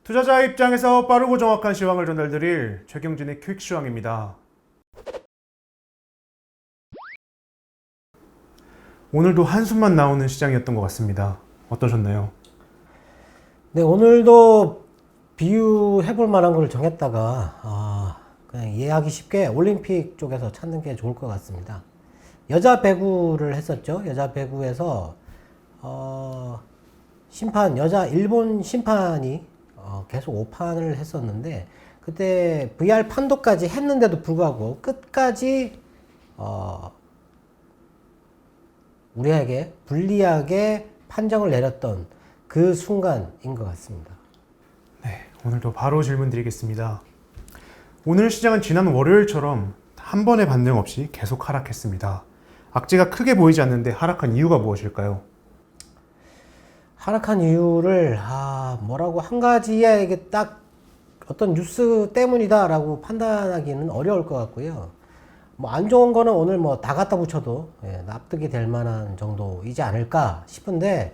투자자 입장에서 빠르고 정확한 시황을 전달드릴 최경진의 퀵 시황입니다. 오늘도 한숨만 나오는 시장이었던 것 같습니다. 어떠셨나요? 네, 오늘도 비유해볼 만한 걸 정했다가 그냥 이해하기 쉽게 올림픽 쪽에서 찾는 게 좋을 것 같습니다. 여자 배구를 했었죠. 여자 배구에서 여자 일본 심판이 계속 오판을 했었는데, 그때 VR 판도까지 했는데도 불구하고 끝까지 우리에게 불리하게 판정을 내렸던 그 순간인 것 같습니다. 네, 오늘도 바로 질문 드리겠습니다. 오늘 시장은 지난 월요일처럼 한 번의 반등 없이 계속 하락했습니다. 악재가 크게 보이지 않는데 하락한 이유가 무엇일까요? 하락한 이유를 뭐라고 한 가지에 이게 딱 어떤 뉴스 때문이다라고 판단하기는 어려울 것 같고요. 뭐 안 좋은 거는 오늘 뭐 다 갖다 붙여도 납득이 될 만한 정도이지 않을까 싶은데,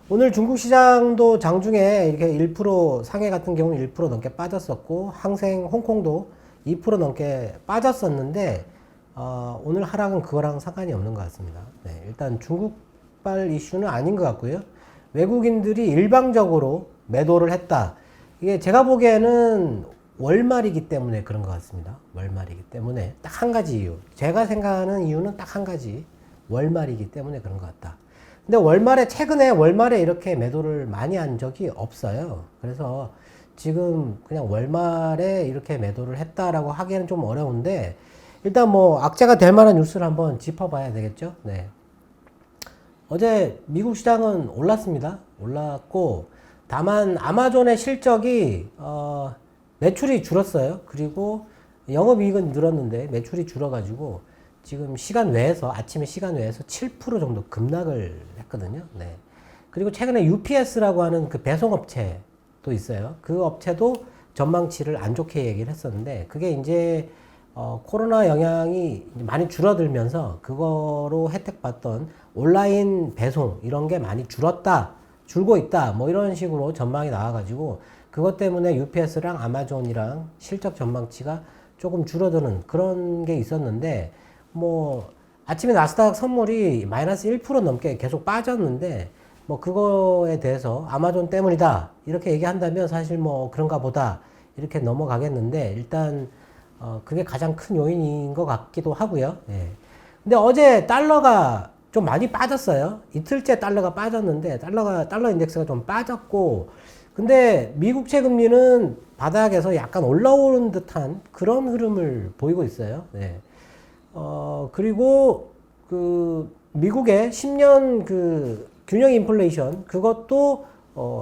오늘 중국 시장도 장중에 이렇게 1% 상해 같은 경우는 1% 넘게 빠졌었고, 항생 홍콩도 2% 넘게 빠졌었는데, 오늘 하락은 그거랑 상관이 없는 것 같습니다. 네, 일단 중국발 이슈는 아닌 것 같고요. 외국인들이 일방적으로 매도를 했다. 이게 제가 보기에는 월말이기 때문에 그런 것 같습니다. 월말이기 때문에 딱 한 가지 이유. 제가 생각하는 이유는 딱 한 가지. 월말이기 때문에 그런 것 같다. 근데 최근에 월말에 이렇게 매도를 많이 한 적이 없어요. 그래서 지금 그냥 월말에 이렇게 매도를 했다라고 하기에는 좀 어려운데, 일단 뭐 악재가 될 만한 뉴스를 한번 짚어봐야 되겠죠. 네. 어제 미국 시장은 올랐습니다. 올랐고, 다만 아마존의 실적이 매출이 줄었어요. 그리고 영업이익은 늘었는데 매출이 줄어가지고 지금 아침에 시간 외에서 7% 정도 급락을 했거든요. 네. 그리고 최근에 UPS라고 하는 그 배송업체도 있어요. 그 업체도 전망치를 안 좋게 얘기를 했었는데, 그게 이제 코로나 영향이 많이 줄어들면서 그거로 혜택받던 온라인 배송 이런 게 많이 줄고 있다, 뭐 이런 식으로 전망이 나와가지고, 그것 때문에 UPS랑 아마존이랑 실적 전망치가 조금 줄어드는 그런 게 있었는데, 뭐 아침에 나스닥 선물이 마이너스 1% 넘게 계속 빠졌는데, 뭐 그거에 대해서 아마존 때문이다 이렇게 얘기한다면 사실 뭐 그런가 보다 이렇게 넘어가겠는데, 일단 그게 가장 큰 요인인 것 같기도 하고요. 예. 근데 어제 달러가 좀 많이 빠졌어요. 이틀째 달러가 빠졌는데, 달러 인덱스가 좀 빠졌고, 근데 미국채 금리는 바닥에서 약간 올라오는 듯한 그런 흐름을 보이고 있어요. 네. 그리고 그 미국의 10년 그 균형 인플레이션, 그것도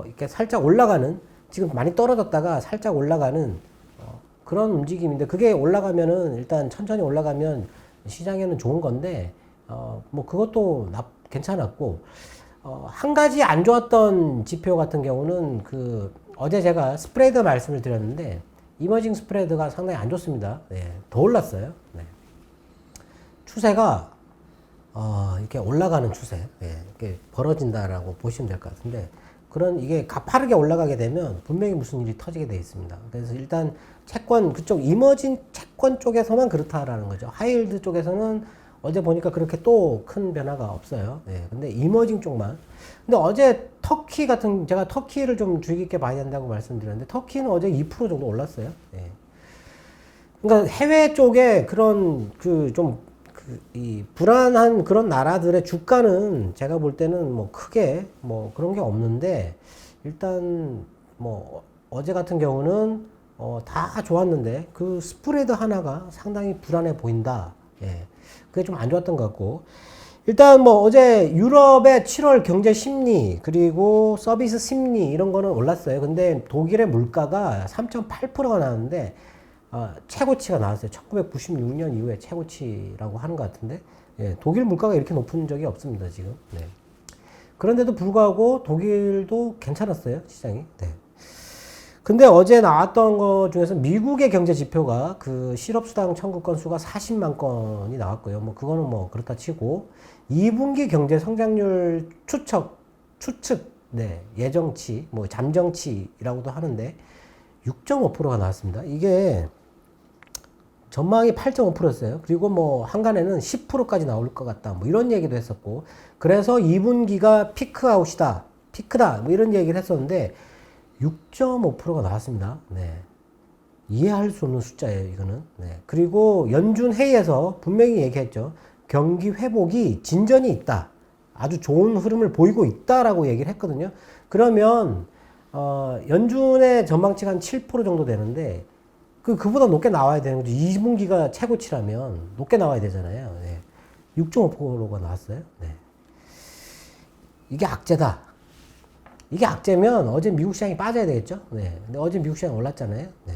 이렇게 살짝 올라가는, 지금 많이 떨어졌다가 살짝 올라가는 그런 움직임인데, 그게 올라가면은 일단 천천히 올라가면 시장에는 좋은 건데, 뭐 그것도 괜찮았고, 한 가지 안 좋았던 지표 같은 경우는 어제 제가 스프레드 말씀을 드렸는데, 이머징 스프레드가 상당히 안 좋습니다. 네, 더 올랐어요. 네. 추세가 이렇게 올라가는 추세, 이렇게 벌어진다라고 보시면 될 것 같은데, 이게 가파르게 올라가게 되면 분명히 무슨 일이 터지게 돼 있습니다. 그래서 일단 그쪽 이머징 채권 쪽에서만 그렇다라는 거죠. 하이힐드 쪽에서는 어제 보니까 그렇게 또 큰 변화가 없어요. 근데 이머징 쪽만. 근데 어제 제가 터키를 좀 주의 깊게 봐야 된다고 말씀드렸는데, 터키는 어제 2% 정도 올랐어요. 그러니까 해외 쪽에 이 불안한 그런 나라들의 주가는 제가 볼 때는 뭐 크게 뭐 그런 게 없는데, 일단 뭐 어제 같은 경우는 다 좋았는데 그 스프레드 하나가 상당히 불안해 보인다. 그게 좀 안 좋았던 것 같고, 일단 뭐 어제 유럽의 7월 경제 심리 그리고 서비스 심리 이런 거는 올랐어요. 근데 독일의 물가가 3.8%가 나왔는데 최고치가 나왔어요. 1996년 이후에 최고치라고 하는 것 같은데, 독일 물가가 이렇게 높은 적이 없습니다, 지금. 그런데도 불구하고 독일도 괜찮았어요, 시장이. 근데 어제 나왔던 것 중에서 미국의 경제 지표가 그 실업수당 청구 건수가 40만 건이 나왔고요. 뭐 그거는 뭐 그렇다 치고, 2분기 경제 성장률 추측 네, 예정치, 뭐 잠정치라고도 하는데 6.5%가 나왔습니다. 이게 전망이 8.5%였어요. 그리고 뭐 한간에는 10%까지 나올 것 같다. 뭐 이런 얘기도 했었고, 그래서 2분기가 피크아웃이다, 피크다, 뭐 이런 얘기를 했었는데 6.5%가 나왔습니다. 네. 이해할 수 없는 숫자예요, 이거는. 네. 그리고 연준 회의에서 분명히 얘기했죠. 경기 회복이 진전이 있다. 아주 좋은 흐름을 보이고 있다라고 얘기를 했거든요. 그러면 연준의 전망치가 한 7% 정도 되는데 그보다 높게 나와야 되는 거죠. 2분기가 최고치라면 높게 나와야 되잖아요. 네. 6.5%가 나왔어요. 네. 이게 악재다. 이게 악재면 어제 미국 시장이 빠져야 되겠죠. 네. 근데 어제 미국 시장 올랐잖아요. 네.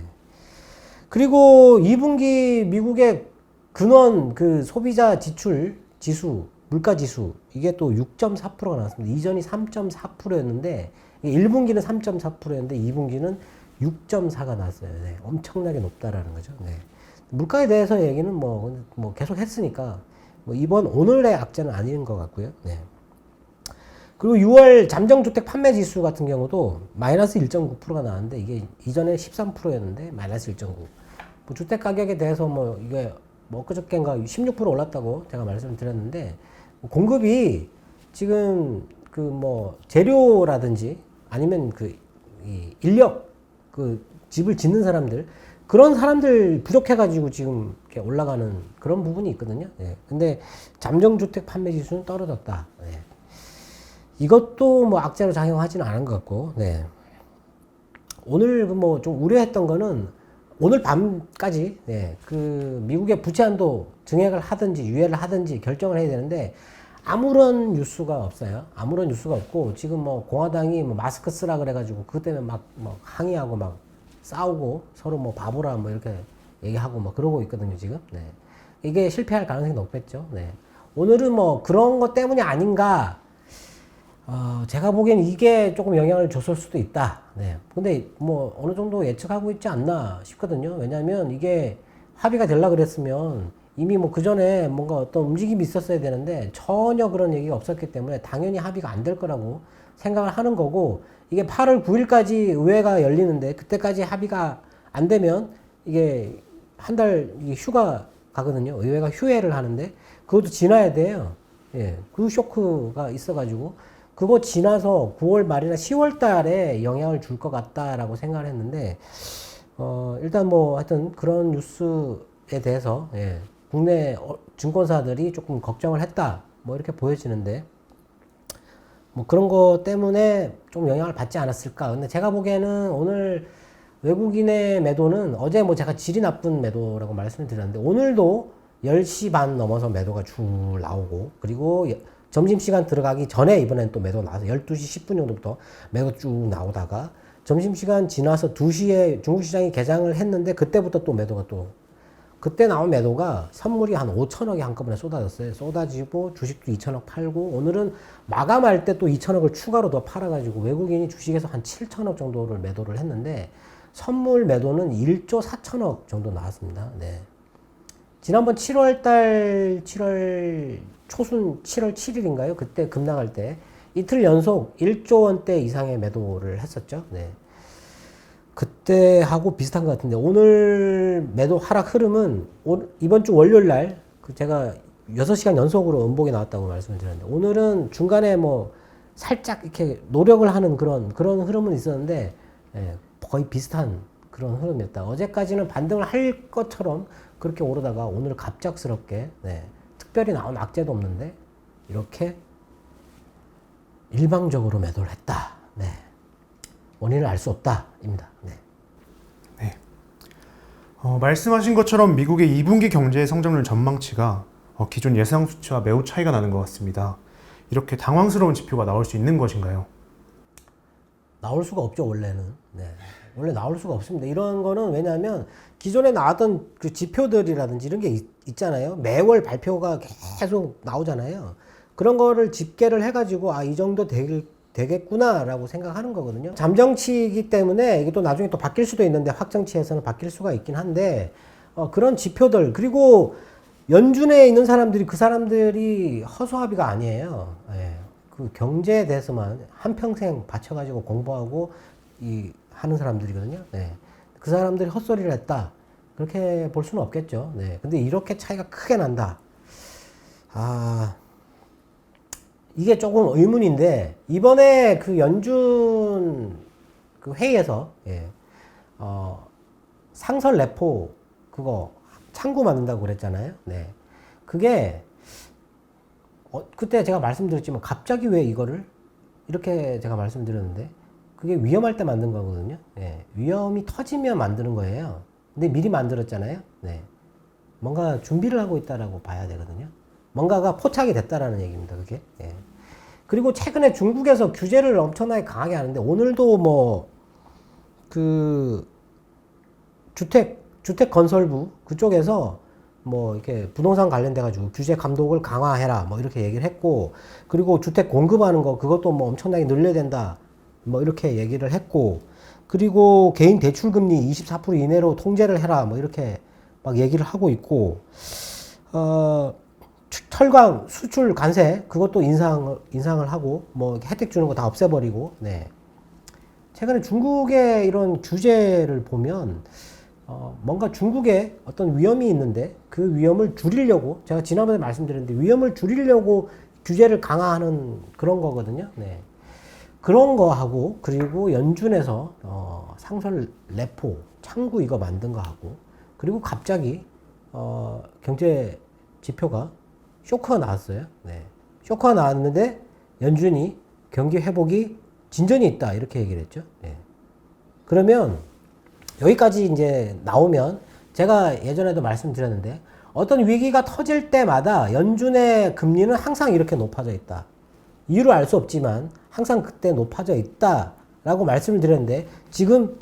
그리고 2분기 미국의 근원 그 소비자 지출 지수, 물가 지수, 이게 또 6.4%가 나왔습니다. 이전이 3.4%였는데 1분기는 3.4%였는데 2분기는 6.4가 나왔어요. 네. 엄청나게 높다라는 거죠. 네. 물가에 대해서 얘기는 뭐 계속 했으니까 뭐 오늘의 악재는 아닌 것 같고요. 네. 그리고 6월 잠정주택 판매 지수 같은 경우도 마이너스 1.9%가 나왔는데 이게 이전에 13%였는데 마이너스 1.9. 뭐 주택 가격에 대해서 뭐 이게 뭐 그저께인가 16% 올랐다고 제가 말씀을 드렸는데 공급이 지금 그 뭐 재료라든지 아니면 이 인력 그 집을 짓는 사람들 그런 사람들 부족해가지고 지금 이렇게 올라가는 그런 부분이 있거든요. 예. 근데 잠정주택 판매 지수는 떨어졌다. 예. 이것도 뭐 악재로 작용하지는 않은 것 같고, 네. 오늘 뭐 좀 우려했던 거는 오늘 밤까지, 네. 그 미국의 부채 한도 증액을 하든지 유예를 하든지 결정을 해야 되는데 아무런 뉴스가 없어요. 아무런 뉴스가 없고 지금 뭐 공화당이 뭐 마스크 쓰라 그래가지고 그것 때문에 막 항의하고 막 싸우고 서로 뭐 바보라 뭐 이렇게 얘기하고 막 그러고 있거든요 지금. 네. 이게 실패할 가능성이 높겠죠. 네. 오늘은 뭐 그런 것 때문이 아닌가. 제가 보기엔 이게 조금 영향을 줬을 수도 있다. 네. 근데 뭐 어느 정도 예측하고 있지 않나 싶거든요. 왜냐하면 이게 합의가 되려고 그랬으면 이미 뭐 그 전에 뭔가 어떤 움직임이 있었어야 되는데 전혀 그런 얘기가 없었기 때문에 당연히 합의가 안 될 거라고 생각을 하는 거고, 이게 8월 9일까지 의회가 열리는데 그때까지 합의가 안 되면 이게 한 달 휴가 가거든요. 의회가 휴회를 하는데 그것도 지나야 돼요. 예. 그 쇼크가 있어가지고 그거 지나서 9월 말이나 10월 달에 영향을 줄 것 같다라고 생각을 했는데, 일단 뭐 하여튼 그런 뉴스에 대해서, 예, 국내 증권사들이 조금 걱정을 했다. 뭐 이렇게 보여지는데, 뭐 그런 거 때문에 좀 영향을 받지 않았을까. 근데 제가 보기에는 오늘 외국인의 매도는 어제 뭐 제가 질이 나쁜 매도라고 말씀을 드렸는데, 오늘도 10시 반 넘어서 매도가 쭉 나오고, 그리고 점심시간 들어가기 전에 이번엔 또 매도 나와서 12시 10분 정도부터 매도 쭉 나오다가 점심시간 지나서 2시에 중국시장이 개장을 했는데 그때부터 또 매도가 또 그때 나온 매도가 선물이 한 5천억이 한꺼번에 쏟아졌어요. 쏟아지고 주식도 2천억 팔고 오늘은 마감할 때 또 2천억을 추가로 더 팔아가지고 외국인이 주식에서 한 7천억 정도를 매도를 했는데 선물 매도는 1조 4천억 정도 나왔습니다. 네. 지난번 7월 초순 7월 7일인가요? 그때 급락할 때 이틀 연속 1조 원대 이상의 매도를 했었죠. 네. 그때 하고 비슷한 것 같은데 오늘 매도 하락 흐름은 이번 주 월요일 날 제가 6시간 연속으로 음봉이 나왔다고 말씀을 드렸는데 오늘은 중간에 뭐 살짝 이렇게 노력을 하는 그런 흐름은 있었는데, 예, 거의 비슷한 그런 흐름이었다. 어제까지는 반등을 할 것처럼 그렇게 오르다가 오늘 갑작스럽게, 네, 특별히 나온 악재도 없는데 이렇게 일방적으로 매도를 했다. 네. 원인을 알 수 없다입니다. 네. 네. 말씀하신 것처럼 미국의 2분기 경제 성장률 전망치가 기존 예상 수치와 매우 차이가 나는 것 같습니다. 이렇게 당황스러운 지표가 나올 수 있는 것인가요? 나올 수가 없죠, 원래는. 네. 원래 나올 수가 없습니다. 이런 거는 왜냐하면 기존에 나왔던 그 지표들이라든지 이런 게 있잖아요. 매월 발표가 계속 나오잖아요. 그런 거를 집계를 해가지고 이 정도 되겠구나라고 생각하는 거거든요. 잠정치이기 때문에 이게 또 나중에 또 바뀔 수도 있는데 확정치에서는 바뀔 수가 있긴 한데 그런 지표들, 그리고 연준에 있는 사람들이 그 사람들이 허수아비가 아니에요. 예. 그 경제에 대해서만 한평생 바쳐가지고 공부하고 하는 사람들이거든요. 네. 그 사람들이 헛소리를 했다. 그렇게 볼 수는 없겠죠. 네. 근데 이렇게 차이가 크게 난다. 이게 조금 의문인데, 이번에 그 연준 그 회의에서, 상설 레포 그거 창구 만든다고 그랬잖아요. 네. 그게, 그때 제가 말씀드렸지만 갑자기 왜 이거를 이렇게 제가 말씀드렸는데, 그게 위험할 때 만든 거거든요. 네. 위험이 터지면 만드는 거예요. 근데 미리 만들었잖아요. 네. 뭔가 준비를 하고 있다라고 봐야 되거든요. 뭔가가 포착이 됐다라는 얘기입니다. 그게. 예. 그리고 최근에 중국에서 규제를 엄청나게 강하게 하는데 오늘도 뭐 그 주택건설부 그쪽에서 뭐 이렇게 부동산 관련돼 가지고 규제 감독을 강화해라 뭐 이렇게 얘기를 했고, 그리고 주택 공급하는 거 그것도 뭐 엄청나게 늘려야 된다 뭐 이렇게 얘기를 했고, 그리고 개인 대출 금리 24% 이내로 통제를 해라 뭐 이렇게 막 얘기를 하고 있고, 철강 수출 관세 그것도 인상을 하고 뭐 혜택 주는 거 다 없애버리고. 네. 최근에 중국의 이런 규제를 보면 뭔가 중국에 어떤 위험이 있는데 그 위험을 줄이려고, 제가 지난번에 말씀드렸는데 위험을 줄이려고 규제를 강화하는 그런 거거든요. 네. 그런 거 하고, 그리고 연준에서 상설 레포 창구 이거 만든 거 하고, 그리고 갑자기 경제 지표가 쇼크가 나왔어요. 네. 쇼크가 나왔는데 연준이 경기 회복이 진전이 있다 이렇게 얘기를 했죠. 네. 그러면 여기까지 이제 나오면, 제가 예전에도 말씀드렸는데 어떤 위기가 터질 때마다 연준의 금리는 항상 이렇게 높아져 있다. 이유를 알 수 없지만 항상 그때 높아져 있다라고 말씀을 드렸는데 지금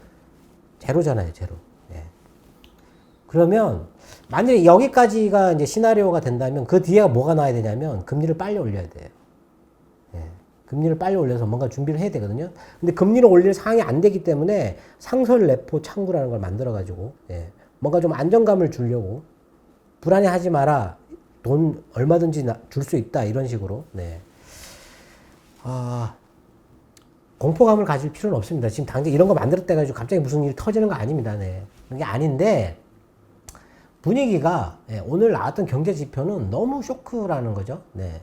제로잖아요, 제로. 네. 그러면 만약에 여기까지가 이제 시나리오가 된다면 그 뒤에 뭐가 나와야 되냐면 금리를 빨리 올려야 돼요. 예. 금리를 빨리 올려서 뭔가 준비를 해야 되거든요. 근데 금리를 올릴 상황이 안 되기 때문에 상설 레포 창구라는 걸 만들어가지고, 뭔가 좀 안정감을 주려고, 불안해하지 마라, 돈 얼마든지 줄 수 있다 이런 식으로. 네. 공포감을 가질 필요는 없습니다. 지금 당장 이런 거 만들었다 가지고 갑자기 무슨 일이 터지는 거 아닙니다. 네. 그게 아닌데, 분위기가, 오늘 나왔던 경제 지표는 너무 쇼크라는 거죠. 네.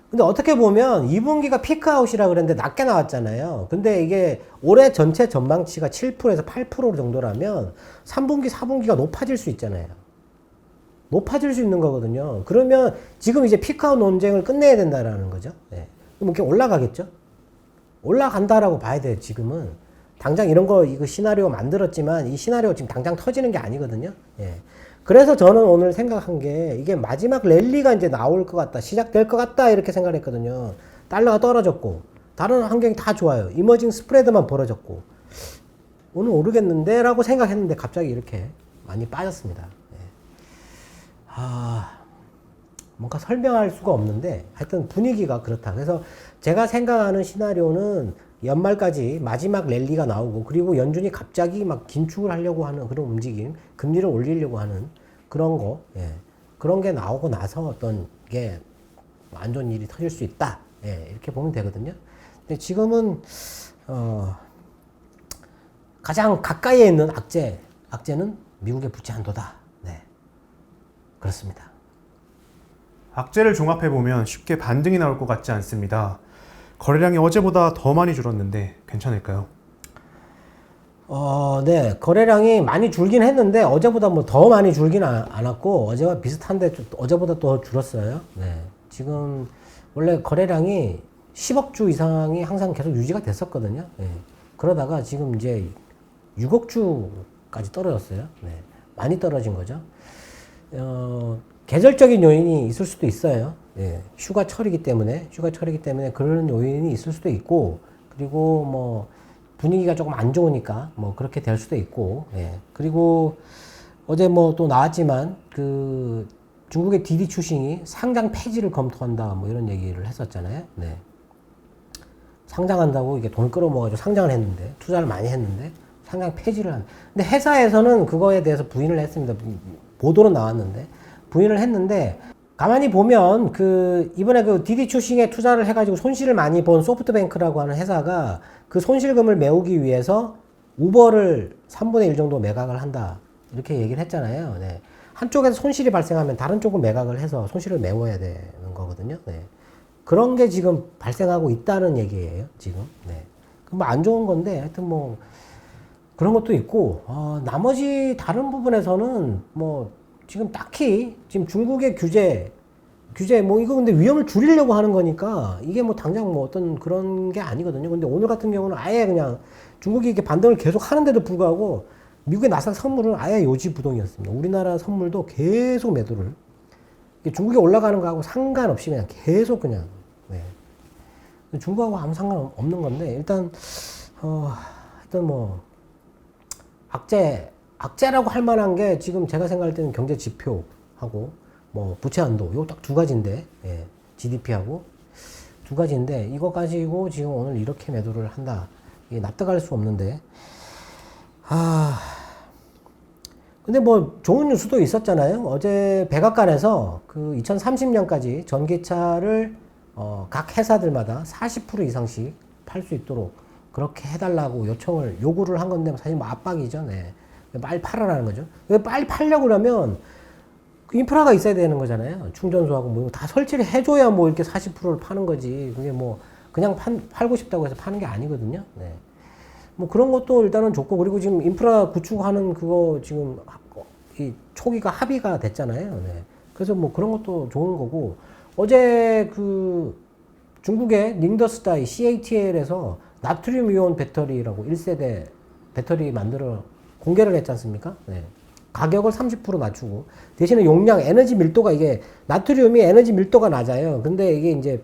근데 어떻게 보면 2분기가 피크아웃이라 그랬는데 낮게 나왔잖아요. 근데 이게 올해 전체 전망치가 7%에서 8% 정도라면 3분기, 4분기가 높아질 수 있잖아요. 높아질 수 있는 거거든요. 그러면 지금 이제 피크아웃 논쟁을 끝내야 된다라는 거죠. 네. 그럼 이렇게 올라가겠죠? 올라간다라고 봐야 돼요, 지금은. 당장 이런 거, 이거 시나리오 만들었지만 이 시나리오 지금 당장 터지는 게 아니거든요. 예. 그래서 저는 오늘 생각한 게 이게 마지막 랠리가 이제 나올 것 같다, 시작될 것 같다 이렇게 생각을 했거든요. 달러가 떨어졌고 다른 환경이 다 좋아요. 이머징 스프레드만 벌어졌고 오늘 오르겠는데 라고 생각했는데 갑자기 이렇게 많이 빠졌습니다. 예. 뭔가 설명할 수가 없는데 하여튼 분위기가 그렇다. 그래서 제가 생각하는 시나리오는 연말까지 마지막 랠리가 나오고, 그리고 연준이 갑자기 막 긴축을 하려고 하는 그런 움직임, 금리를 올리려고 하는 그런 거, 그런 게 나오고 나서 어떤 게 안 좋은 일이 터질 수 있다, 이렇게 보면 되거든요. 근데 지금은 가장 가까이에 있는 악재는 미국의 부채 한도다. 네, 그렇습니다. 악재를 종합해보면 쉽게 반등이 나올 것 같지 않습니다. 거래량이 어제보다 더 많이 줄었는데 괜찮을까요? 네. 거래량이 많이 줄긴 했는데 어제보다 뭐 더 많이 줄긴 않았고 어제와 비슷한데 어제보다 또 줄었어요. 네. 지금 원래 거래량이 10억 주 이상이 항상 계속 유지가 됐었거든요. 네. 그러다가 지금 이제 6억 주까지 떨어졌어요. 네. 많이 떨어진 거죠. 계절적인 요인이 있을 수도 있어요. 예, 휴가철이기 때문에 그런 요인이 있을 수도 있고, 그리고 뭐 분위기가 조금 안 좋으니까 뭐 그렇게 될 수도 있고, 그리고 어제 뭐 또 나왔지만 그 중국의 디디 추싱이 상장 폐지를 검토한다 뭐 이런 얘기를 했었잖아요. 네. 상장한다고 이게 돈 끌어모아가지고 상장을 했는데, 투자를 많이 했는데 상장 폐지를 근데 회사에서는 그거에 대해서 부인을 했습니다. 보도로 나왔는데 부인을 했는데, 가만히 보면 이번에 디디 추싱에 투자를 해가지고 손실을 많이 본 소프트뱅크라고 하는 회사가 그 손실금을 메우기 위해서 우버를 3분의 1 정도 매각을 한다. 이렇게 얘기를 했잖아요. 네. 한쪽에서 손실이 발생하면 다른 쪽을 매각을 해서 손실을 메워야 되는 거거든요. 네. 그런 게 지금 발생하고 있다는 얘기예요. 지금. 네. 뭐 안 좋은 건데 하여튼 뭐 그런 것도 있고 나머지 다른 부분에서는 뭐 지금 딱히 지금 중국의 규제 뭐 이거 근데 위험을 줄이려고 하는 거니까 이게 뭐 당장 뭐 어떤 그런 게 아니거든요. 근데 오늘 같은 경우는 아예 그냥 중국이 이렇게 반등을 계속 하는데도 불구하고 미국의 나스닥 선물은 아예 요지부동이었습니다. 우리나라 선물도 계속 매도를 중국이 올라가는 거하고 상관없이 그냥 계속 그냥 네. 중국하고 아무 상관없는 건데 일단 하여튼 뭐 악재라고 할 만한 게 지금 제가 생각할 때는 경제 지표하고 뭐 부채 한도 요 딱 두 가지인데 예, GDP하고 두 가지인데 이거 가지고 지금 오늘 이렇게 매도를 한다. 이게 납득할 수 없는데 근데 뭐 좋은 뉴스도 있었잖아요. 어제 백악관에서 2030년까지 전기차를 각 회사들마다 40% 이상씩 팔 수 있도록 그렇게 해달라고 요구를 한 건데 사실 뭐 압박이죠. 네. 빨리 팔아라는 거죠. 왜 빨리 팔려고 그러면 인프라가 있어야 되는 거잖아요. 충전소하고 뭐 다 설치를 해줘야 뭐 이렇게 40%를 파는 거지. 그게 뭐 그냥 팔고 싶다고 해서 파는 게 아니거든요. 네. 뭐 그런 것도 일단은 좋고 그리고 지금 인프라 구축하는 그거 지금 이 초기가 합의가 됐잖아요. 네. 그래서 뭐 그런 것도 좋은 거고 어제 중국의 寧德스타이 CATL에서 나트륨 이온 배터리라고 1세대 배터리 만들어 공개를 했지 않습니까? 네. 가격을 30% 낮추고 대신에 용량 에너지 밀도가 이게 나트륨이 에너지 밀도가 낮아요. 근데 이게 이제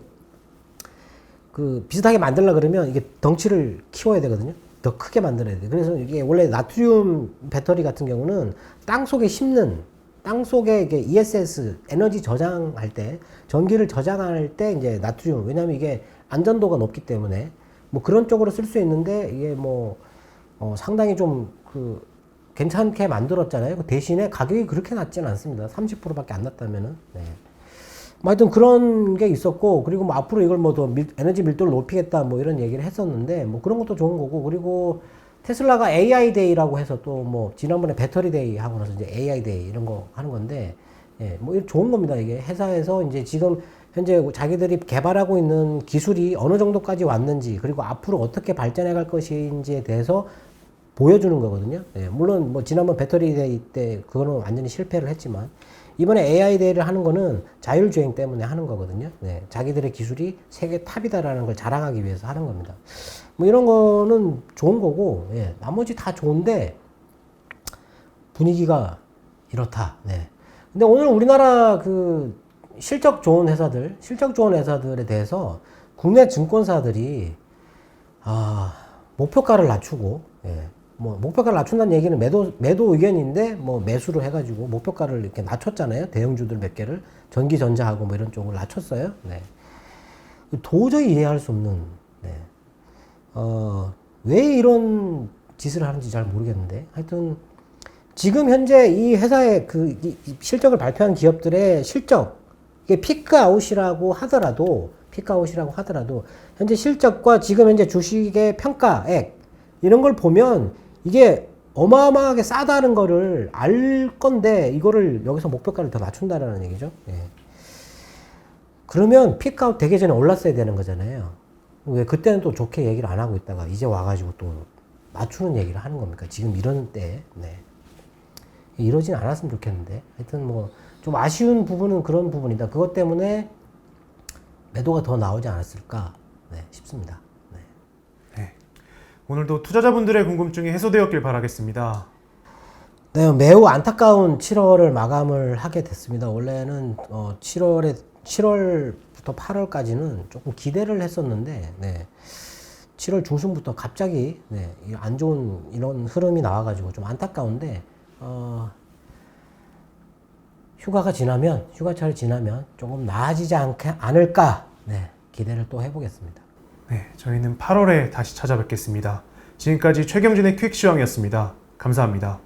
비슷하게 만들려 그러면 이게 덩치를 키워야 되거든요. 더 크게 만들어야 돼. 그래서 이게 원래 나트륨 배터리 같은 경우는 땅 속에 이게 ESS 에너지 저장할 때 전기를 저장할 때 이제 나트륨 왜냐면 이게 안전도가 높기 때문에 뭐 그런 쪽으로 쓸 수 있는데 이게 뭐 상당히 좀 괜찮게 만들었잖아요. 그 대신에 가격이 그렇게 낮지는 않습니다. 30%밖에 안 낮다면은. 네. 뭐 하여튼 그런 게 있었고, 그리고 뭐 앞으로 이걸 뭐 더 에너지 밀도를 높이겠다 뭐 이런 얘기를 했었는데, 뭐 그런 것도 좋은 거고, 그리고 테슬라가 AI 데이라고 해서 또 뭐 지난번에 배터리 데이 하고 나서 이제 AI 데이 이런 거 하는 건데, 예, 뭐 좋은 겁니다. 이게 회사에서 이제 지금 현재 자기들이 개발하고 있는 기술이 어느 정도까지 왔는지, 그리고 앞으로 어떻게 발전해 갈 것인지에 대해서 보여주는 거거든요. 예, 물론 뭐 지난번 배터리 데이 때 그거는 완전히 실패를 했지만 이번에 AI 데이를 하는 거는 자율주행 때문에 하는 거거든요. 네, 자기들의 기술이 세계 탑이다라는 걸 자랑하기 위해서 하는 겁니다. 뭐 이런 거는 좋은 거고, 예, 나머지 다 좋은데 분위기가 이렇다. 네. 근데 오늘 우리나라 실적 좋은 회사들에 대해서 국내 증권사들이 목표가를 낮추고, 예, 뭐 목표가를 낮춘다는 얘기는 매도 의견인데 뭐 매수를 해가지고 목표가를 이렇게 낮췄잖아요. 대형주들 몇 개를 전기전자하고 뭐 이런 쪽을 낮췄어요. 네. 도저히 이해할 수 없는. 네. 왜 이런 짓을 하는지 잘 모르겠는데 하여튼 지금 현재 이 회사의 이 실적을 발표한 기업들의 실적 이게 피크아웃이라고 하더라도 현재 실적과 지금 현재 주식의 평가액 이런 걸 보면 이게 어마어마하게 싸다는 거를 알 건데 이거를 여기서 목표가를 더 낮춘다라는 얘기죠. 예. 그러면 피크아웃 되기 전에 올랐어야 되는 거잖아요. 왜 그때는 또 좋게 얘기를 안 하고 있다가 이제 와가지고 또 낮추는 얘기를 하는 겁니까? 지금 이런 때. 네. 이러진 않았으면 좋겠는데. 하여튼 뭐 좀 아쉬운 부분은 그런 부분이다. 그것 때문에 매도가 더 나오지 않았을까 싶습니다. 네. 오늘도 투자자분들의 궁금증이 해소되었길 바라겠습니다. 네, 매우 안타까운 7월을 마감을 하게 됐습니다. 원래는 7월부터 8월까지는 조금 기대를 했었는데, 네, 7월 중순부터 갑자기 안 좋은 이런 흐름이 나와가지고 좀 안타까운데, 휴가철이 지나면 조금 나아지지 않을까, 기대를 또 해보겠습니다. 네, 저희는 8월에 다시 찾아뵙겠습니다. 지금까지 최경진의 퀵시황이었습니다. 감사합니다.